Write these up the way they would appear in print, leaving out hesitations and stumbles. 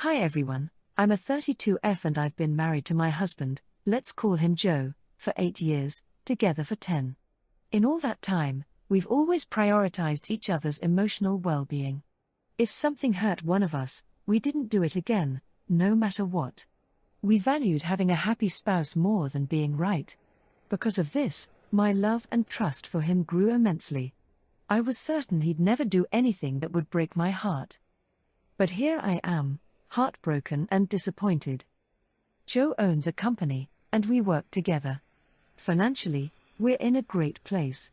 Hi everyone, I'm a 32F and I've been married to my husband, let's call him Joe, for 8 years, together for 10. In all that time, we've always prioritized each other's emotional well-being. If something hurt one of us, we didn't do it again, no matter what. We valued having a happy spouse more than being right. Because of this, my love and trust for him grew immensely. I was certain he'd never do anything that would break my heart. But here I am, heartbroken and disappointed. Joe owns a company, and we work together. Financially, we're in a great place.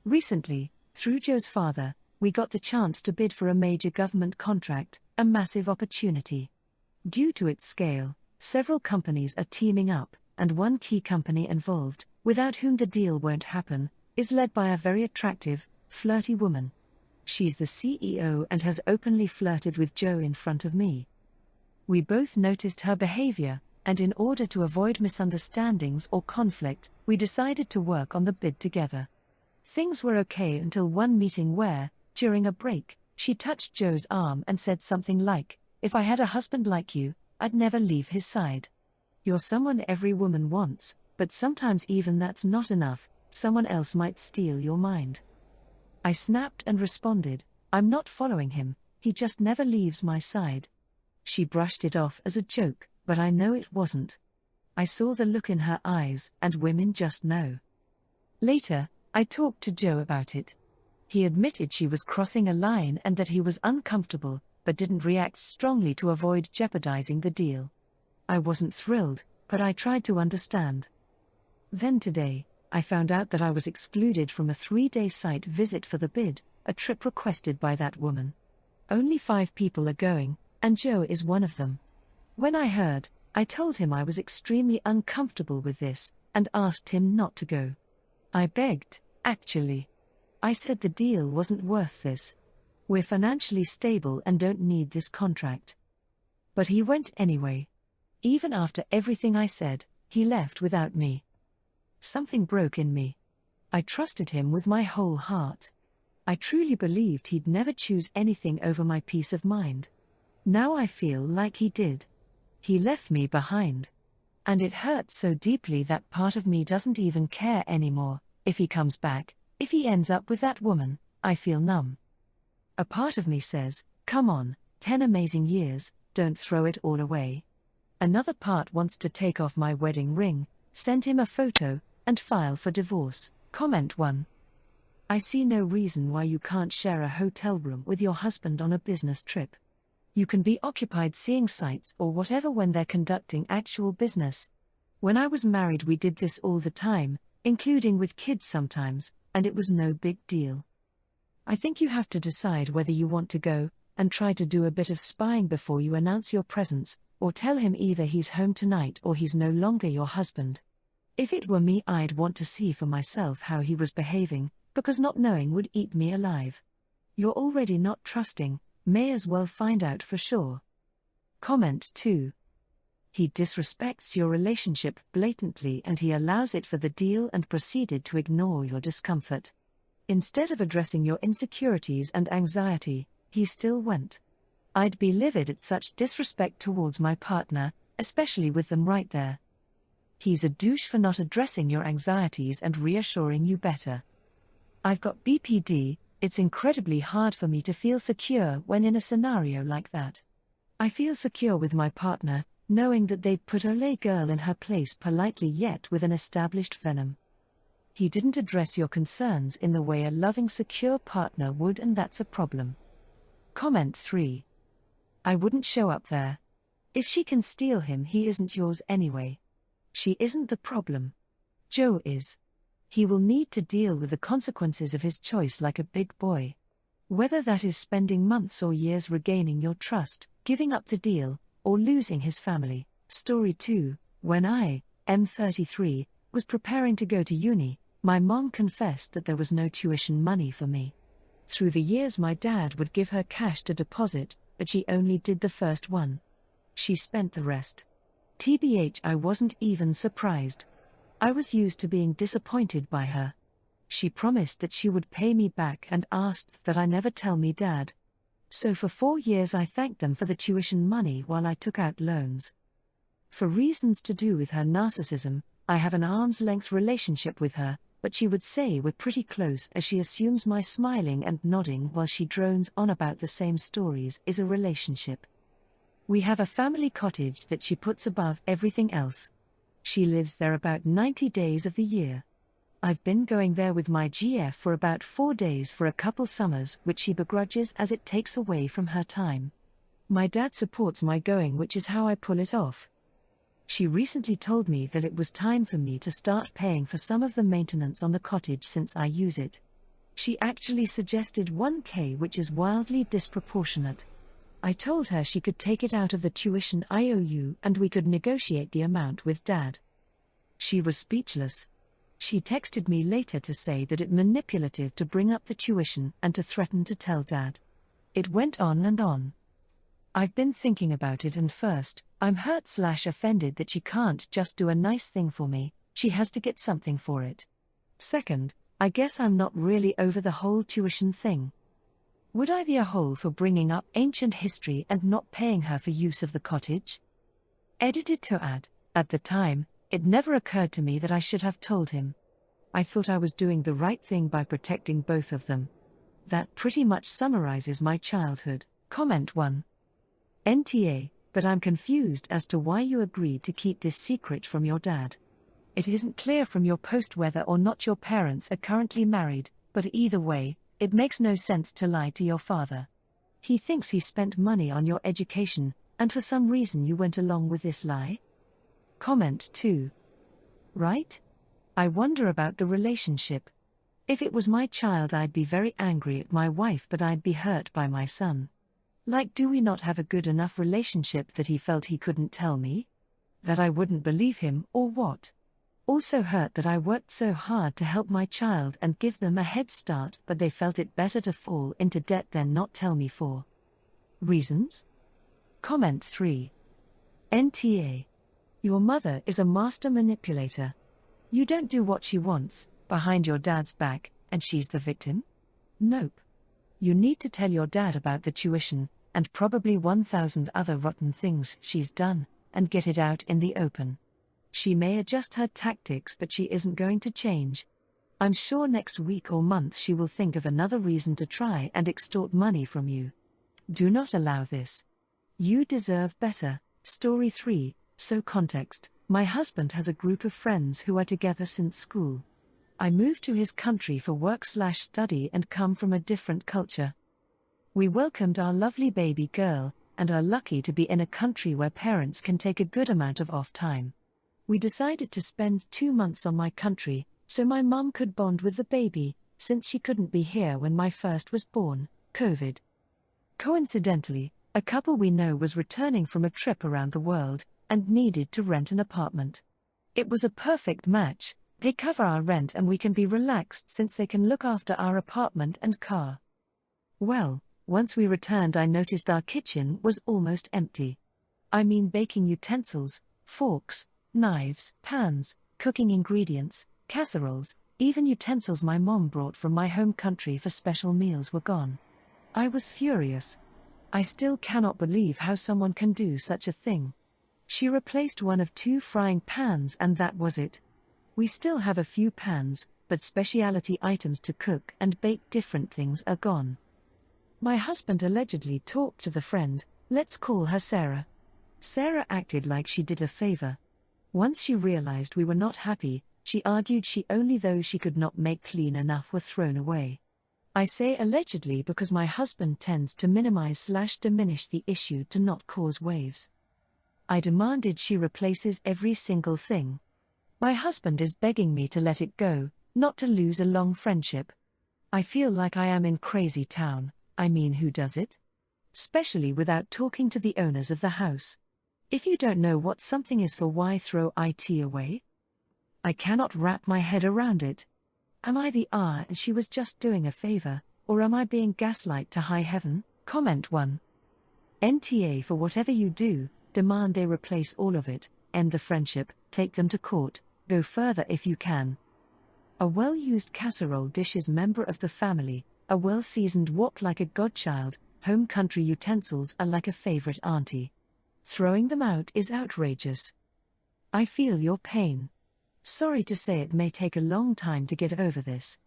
Recently, through Joe's father, we got the chance to bid for a major government contract, a massive opportunity. Due to its scale, several companies are teaming up, and one key company involved, without whom the deal won't happen, is led by a very attractive, flirty woman. She's the CEO and has openly flirted with Joe in front of me. We both noticed her behavior, and in order to avoid misunderstandings or conflict, we decided to work on the bid together. Things were okay until one meeting where, during a break, she touched Joe's arm and said something like, "If I had a husband like you, I'd never leave his side. You're someone every woman wants, but sometimes even that's not enough, someone else might steal your mind." I snapped and responded, "I'm not following him, he just never leaves my side." She brushed it off as a joke, but I know it wasn't. I saw the look in her eyes, and women just know. Later, I talked to Joe about it. He admitted she was crossing a line and that he was uncomfortable, but didn't react strongly to avoid jeopardizing the deal. I wasn't thrilled, but I tried to understand. Then today, I found out that I was excluded from a 3-day site visit for the bid, a trip requested by that woman. Only 5 people are going, and Joe is one of them. When I heard, I told him I was extremely uncomfortable with this, and asked him not to go. I begged, actually. I said the deal wasn't worth this. We're financially stable and don't need this contract. But he went anyway. Even after everything I said, he left without me. Something broke in me. I trusted him with my whole heart. I truly believed he'd never choose anything over my peace of mind. Now I feel like he did. He left me behind. And it hurts so deeply that part of me doesn't even care anymore. If he comes back, if he ends up with that woman, I feel numb. A part of me says, come on, 10 amazing years, don't throw it all away. Another part wants to take off my wedding ring, send him a photo, and file for divorce. Comment 1. I see no reason why you can't share a hotel room with your husband on a business trip. You can be occupied seeing sights or whatever when they're conducting actual business. When I was married we did this all the time, including with kids sometimes, and it was no big deal. I think you have to decide whether you want to go, and try to do a bit of spying before you announce your presence, or tell him either he's home tonight or he's no longer your husband. If it were me I'd want to see for myself how he was behaving, because not knowing would eat me alive. You're already not trusting, may as well find out for sure. Comment 2. He disrespects your relationship blatantly and he allows it for the deal and proceeded to ignore your discomfort. Instead of addressing your insecurities and anxiety, he still went. I'd be livid at such disrespect towards my partner, especially with them right there. He's a douche for not addressing your anxieties and reassuring you better. I've got BPD, it's incredibly hard for me to feel secure when in a scenario like that. I feel secure with my partner, knowing that they'd put a girl in her place politely yet with an established venom. He didn't address your concerns in the way a loving secure partner would and that's a problem. Comment 3. I wouldn't show up there. If she can steal him he isn't yours anyway. She isn't the problem. Joe is. He will need to deal with the consequences of his choice like a big boy. Whether that is spending months or years regaining your trust, giving up the deal, or losing his family. Story 2. When I, M33, was preparing to go to uni, my mom confessed that there was no tuition money for me. Through the years my dad would give her cash to deposit, but she only did the first one. She spent the rest. TBH, I wasn't even surprised. I was used to being disappointed by her. She promised that she would pay me back and asked that I never tell me dad. So for 4 years I thanked them for the tuition money while I took out loans. For reasons to do with her narcissism, I have an arm's-length relationship with her, but she would say we're pretty close as she assumes my smiling and nodding while she drones on about the same stories is a relationship. We have a family cottage that she puts above everything else. She lives there about 90 days of the year. I've been going there with my GF for about 4 days for a couple summers, which she begrudges as it takes away from her time. My dad supports my going, which is how I pull it off. She recently told me that it was time for me to start paying for some of the maintenance on the cottage since I use it. She actually suggested 1K, which is wildly disproportionate. I told her she could take it out of the tuition IOU and we could negotiate the amount with Dad. She was speechless. She texted me later to say that it's manipulative to bring up the tuition and to threaten to tell Dad. It went on and on. I've been thinking about it, and first, I'm hurt/offended that she can't just do a nice thing for me, she has to get something for it. Second, I guess I'm not really over the whole tuition thing. Would I be a hole for bringing up ancient history and not paying her for use of the cottage? Edited to add, at the time, it never occurred to me that I should have told him. I thought I was doing the right thing by protecting both of them. That pretty much summarizes my childhood. Comment 1. NTA, but I'm confused as to why you agreed to keep this secret from your dad. It isn't clear from your post whether or not your parents are currently married, but either way, it makes no sense to lie to your father. He thinks he spent money on your education, and for some reason you went along with this lie? Comment 2. Right? I wonder about the relationship. If it was my child, I'd be very angry at my wife, but I'd be hurt by my son. Like, do we not have a good enough relationship that he felt he couldn't tell me? That I wouldn't believe him, or what? Also hurt that I worked so hard to help my child and give them a head start, but they felt it better to fall into debt than not tell me for. Reasons? Comment 3. NTA. Your mother is a master manipulator. You don't do what she wants, behind your dad's back, and she's the victim? Nope. You need to tell your dad about the tuition, and probably 1,000 other rotten things she's done, and get it out in the open. She may adjust her tactics, but she isn't going to change. I'm sure next week or month she will think of another reason to try and extort money from you. Do not allow this. You deserve better. Story 3. So context, my husband has a group of friends who are together since school. I moved to his country for work/study and come from a different culture. We welcomed our lovely baby girl, and are lucky to be in a country where parents can take a good amount of off time. We decided to spend 2 months on my country, so my mum could bond with the baby, since she couldn't be here when my first was born, COVID. Coincidentally, a couple we know was returning from a trip around the world, and needed to rent an apartment. It was a perfect match. They cover our rent and we can be relaxed since they can look after our apartment and car. Well, once we returned, I noticed our kitchen was almost empty. I mean, baking utensils, forks, knives, pans, cooking ingredients, casseroles, even utensils my mom brought from my home country for special meals were gone. I was furious. I still cannot believe how someone can do such a thing. She replaced one of 2 frying pans and that was it. We still have a few pans, but specialty items to cook and bake different things are gone. My husband allegedly talked to the friend, let's call her Sarah. Sarah acted like she did a favor. Once she realized we were not happy, she argued only those she could not make clean enough were thrown away. I say allegedly because my husband tends to minimize/diminish the issue to not cause waves. I demanded she replaces every single thing. My husband is begging me to let it go, not to lose a long friendship. I feel like I am in crazy town. I mean, who does it? Especially without talking to the owners of the house. If you don't know what something is for, why throw it away? I cannot wrap my head around it. Am I the and she was just doing a favor, or am I being gaslight to high heaven? Comment 1. NTA. For whatever you do, demand they replace all of it, end the friendship, take them to court, go further if you can. A well-used casserole dish is member of the family, a well-seasoned wok like a godchild, Home country utensils are like a favorite auntie. Throwing them out is outrageous. I feel your pain. Sorry to say it may take a long time to get over this.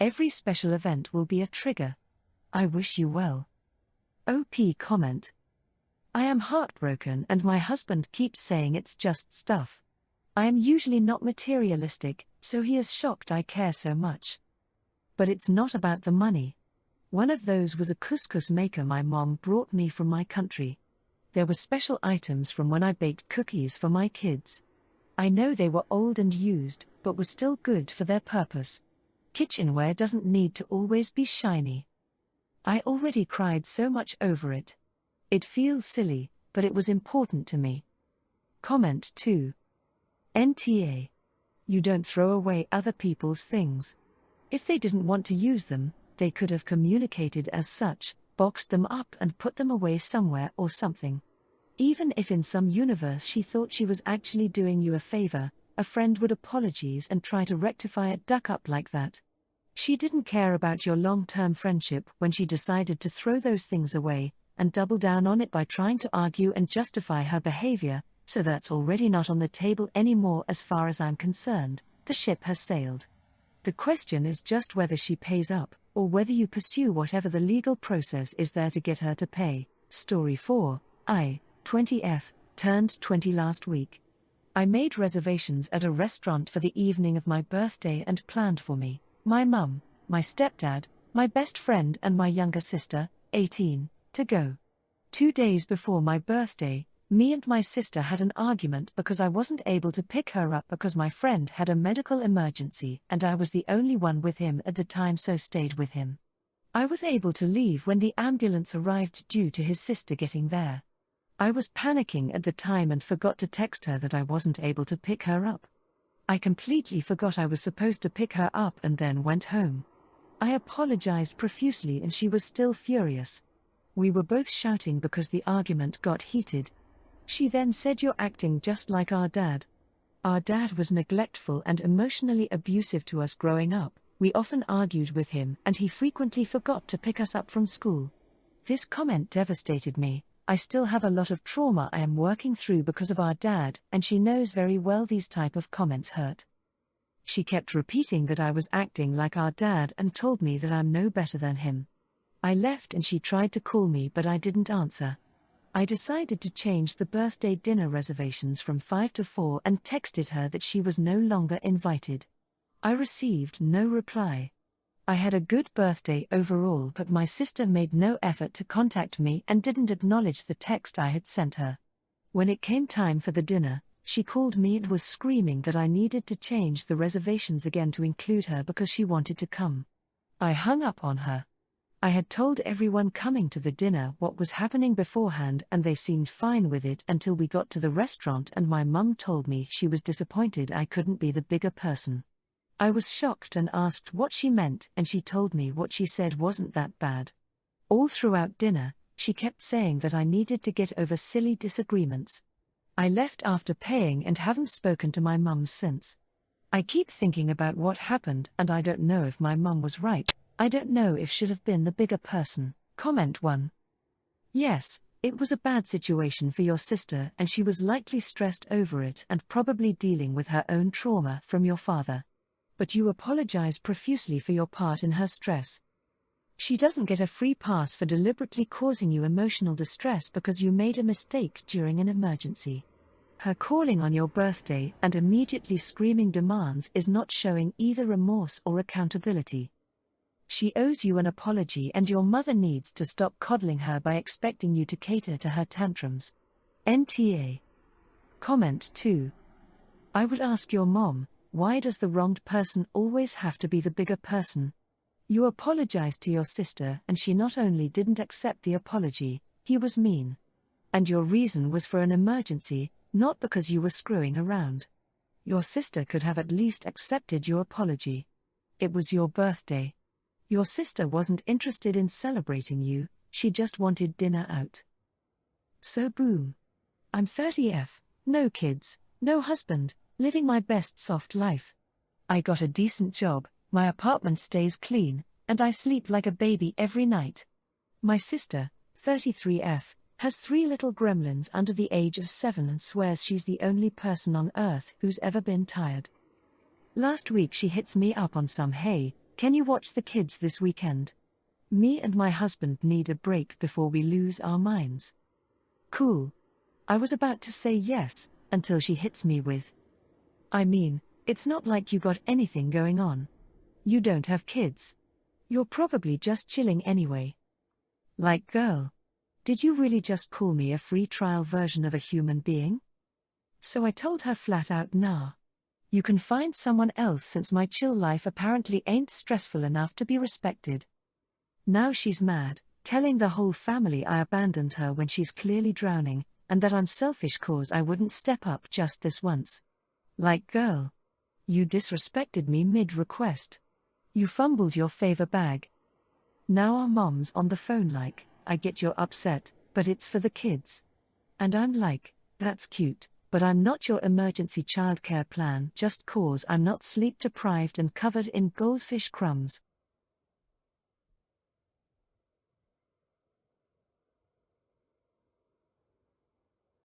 Every special event will be a trigger. I wish you well. OP comment. I am heartbroken and my husband keeps saying it's just stuff. I am usually not materialistic, so he is shocked I care so much. But it's not about the money. One of those was a couscous maker my mom brought me from my country. There were special items from when I baked cookies for my kids. I know they were old and used, but were still good for their purpose. Kitchenware doesn't need to always be shiny. I already cried so much over it. It feels silly, but it was important to me. Comment 2. NTA. You don't throw away other people's things. If they didn't want to use them, they could have communicated as such, boxed them up and put them away somewhere or something. Even if in some universe she thought she was actually doing you a favor, a friend would apologize and try to rectify it duck up like that. She didn't care about your long-term friendship when she decided to throw those things away, and double down on it by trying to argue and justify her behavior, so that's already not on the table anymore as far as I'm concerned. The ship has sailed. The question is just whether she pays up, or whether you pursue whatever the legal process is there to get her to pay. Story 4, I, 20F, turned 20 last week. I made reservations at a restaurant for the evening of my birthday and planned for me, my mum, my stepdad, my best friend and my younger sister, 18, to go. 2 days before my birthday, me and my sister had an argument because I wasn't able to pick her up because my friend had a medical emergency and I was the only one with him at the time, so stayed with him. I was able to leave when the ambulance arrived due to his sister getting there. I was panicking at the time and forgot to text her that I wasn't able to pick her up. I completely forgot I was supposed to pick her up and then went home. I apologized profusely and she was still furious. We were both shouting because the argument got heated. She then said, "You're acting just like our dad." Our dad was neglectful and emotionally abusive to us growing up. We often argued with him and he frequently forgot to pick us up from school. This comment devastated me. I still have a lot of trauma I am working through because of our dad, and she knows very well these type of comments hurt. She kept repeating that I was acting like our dad and told me that I'm no better than him. I left and she tried to call me but I didn't answer. I decided to change the birthday dinner reservations from 5 to 4 and texted her that she was no longer invited. I received no reply. I had a good birthday overall, but my sister made no effort to contact me and didn't acknowledge the text I had sent her. When it came time for the dinner, she called me and was screaming that I needed to change the reservations again to include her because she wanted to come. I hung up on her. I had told everyone coming to the dinner what was happening beforehand and they seemed fine with it until we got to the restaurant and my mum told me she was disappointed I couldn't be the bigger person. I was shocked and asked what she meant and she told me what she said wasn't that bad. All throughout dinner, she kept saying that I needed to get over silly disagreements. I left after paying and haven't spoken to my mum since. I keep thinking about what happened and I don't know if my mum was right. I don't know if should have been the bigger person. Comment 1. Yes, it was a bad situation for your sister and she was likely stressed over it and probably dealing with her own trauma from your father. But you apologize profusely for your part in her stress. She doesn't get a free pass for deliberately causing you emotional distress because you made a mistake during an emergency. Her calling on your birthday and immediately screaming demands is not showing either remorse or accountability. She owes you an apology and your mother needs to stop coddling her by expecting you to cater to her tantrums. NTA. Comment 2. I would ask your mom, why does the wronged person always have to be the bigger person? You apologized to your sister and she not only didn't accept the apology, he was mean. And your reason was for an emergency, not because you were screwing around. Your sister could have at least accepted your apology. It was your birthday. Your sister wasn't interested in celebrating you, she just wanted dinner out. So boom. I'm 30F, no kids, no husband, living my best soft life. I got a decent job, my apartment stays clean, and I sleep like a baby every night. My sister, 33F, has 3 little gremlins under the age of 7 and swears she's the only person on earth who's ever been tired. Last week she hits me up on some "Hey, can you watch the kids this weekend? Me and my husband need a break before we lose our minds." Cool. I was about to say yes, until she hits me with, "I mean, it's not like you got anything going on. You don't have kids. You're probably just chilling anyway." Like, girl, did you really just call me a free trial version of a human being? So I told her flat out, nah. You can find someone else since my chill life apparently ain't stressful enough to be respected. Now she's mad, telling the whole family I abandoned her when she's clearly drowning, and that I'm selfish cause I wouldn't step up just this once. Like, girl, you disrespected me mid-request. You fumbled your favor bag. Now our mom's on the phone like, "I get you're upset, but it's for the kids." And I'm like, "That's cute, but I'm not your emergency childcare plan just cause I'm not sleep deprived and covered in goldfish crumbs."